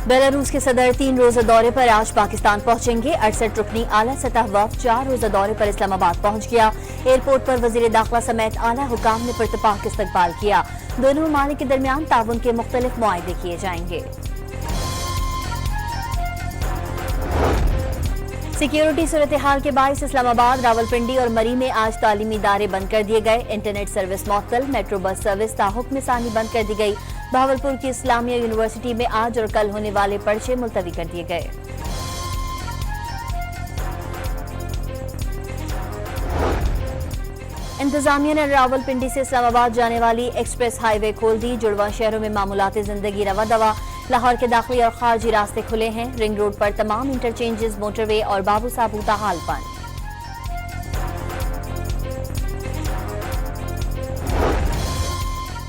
Belarus के सदर 3 रोज़ा दौरे पर आज पाकिस्तान पहुंचेंगे। 68 रुकनी आला सतह वफ़द 4 रोज़ा दौरे पर इस्लामाबाद पहुंच गया। एयरपोर्ट पर वज़ीर दाखिला समेत आला हुकाम ने पुरतपाक इस्तकबाल किया। दोनों ममालिक के दरमियान ताउन के मुख्तलिफ मुआहदे किए जाएंगे। सिक्योरिटी सूरत हाल के बाइस इस्लामाबाद, रावलपिंडी और मरी में आज तालीमी इदारे बंद कर दिए गए। इंटरनेट सर्विस मुअत्तल, मेट्रो बस सर्विस ताहुक्म सानी बंद कर दी गई। बहावलपुर की इस्लामिया यूनिवर्सिटी में आज और कल होने वाले पर्चे मुलतवी कर दिए गए। इंतजामिया ने रावलपिंडी से इस्लामाबाद जाने वाली एक्सप्रेस हाईवे खोल दी। जुड़वा शहरों में मामूलाती जिंदगी रवा दवा। लाहौर के दाखिली और खारजी रास्ते खुले हैं। रिंग रोड पर तमाम इंटरचेंजेस, मोटरवे और बाबू साबूता हाल बंद।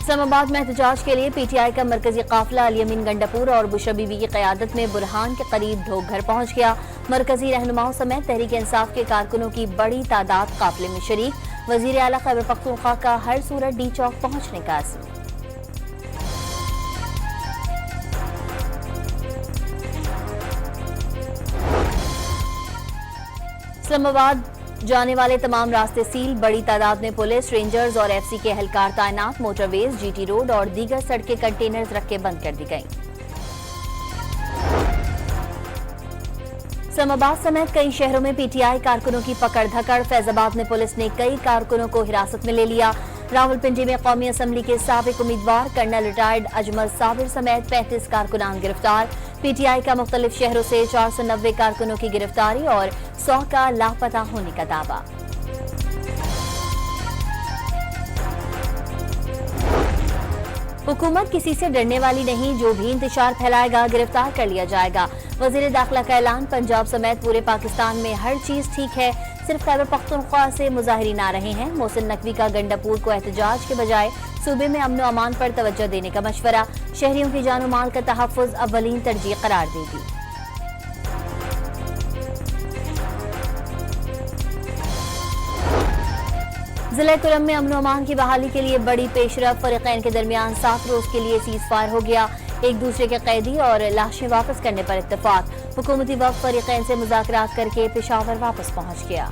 इस्लामाबाद में एहतजाज के लिए पीटीआई का मरकजी काफिला अली अमीन गंडापुर और बुशरा बीबी की क़यादत में बुरहान के करीब ढोकघर पहुंच गया। मरकजी रहनुमाओं समेत तहरीक इंसाफ के कारकुनों की बड़ी तादाद काफिले में शरीक। वजीर आला खैबर पख्तूनख्वा का हर सूरत डी चौक पहुंचने का अज़्म। इस्लामाबाद जाने वाले तमाम रास्ते सील। बड़ी तादाद में पुलिस, रेंजर्स और एफसी के एहलकार तैनात। मोटरवेज, जीटी रोड और दीगर सड़कें कंटेनर्स रख के बंद कर दी गईं। इस्लामाबाद समेत कई शहरों में पीटीआई कारकुनों की पकड़ धकड़। फैजाबाद में पुलिस ने कई कारकुनों को हिरासत में ले लिया। रावलपिंडी में कौमी असम्बली के साबिक उम्मीदवार कर्नल रिटायर्ड अजमल साबिर समेत 35 कारकुनान गिरफ्तार। पीटीआई का मुख्तलिफ शहरों से 490 कारकुनों की गिरफ्तारी और 100 का लापता होने का दावा। हुकूमत किसी से डरने वाली नहीं, जो भी इंतशार फैलाएगा गिरफ्तार कर लिया जाएगा। वजीर दाखिला का ऐलान। पंजाब समेत पूरे पाकिस्तान में हर चीज ठीक है, सिर्फ खैबर पख्तूनख्वा से मुजाहिरीन आ रहे हैं। मोहसिन नकवी का गंडापुर को एहतजाज के बजाय सूबे में अमन व अमान पर तवज्जो देने का मशवरा। शहरियों की जान व माल का तहफ़्फ़ुज़ अव्वलीन तरजीह करार दे दी। जिला कुरम में अमन व अमान की बहाली के लिए बड़ी पेशरफ। फरीक़ैन के दरमियान 7 रोज के लिए सीज़ फायर हो गया। एक दूसरे के कैदी और लाशें वापस करने पर इत्तफाक। हुकूमती वफ़द फरीक़ैन से मुज़ाकरात करके पेशावर वापस पहुंच गया।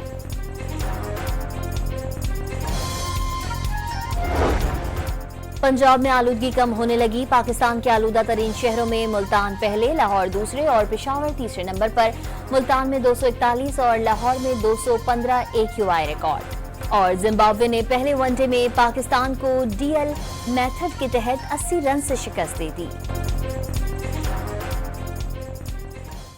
पंजाब में आलूदगी कम होने लगी। पाकिस्तान के आलूदा तरीन शहरों में मुल्तान पहले, लाहौर दूसरे और पेशावर तीसरे नंबर पर। मुल्तान में 241 और लाहौर में 215 AQI रिकॉर्ड। और जिम्बाब्वे ने पहले वनडे में पाकिस्तान को डीएल मेथड के तहत 80 रन से शिकस्त दे दी।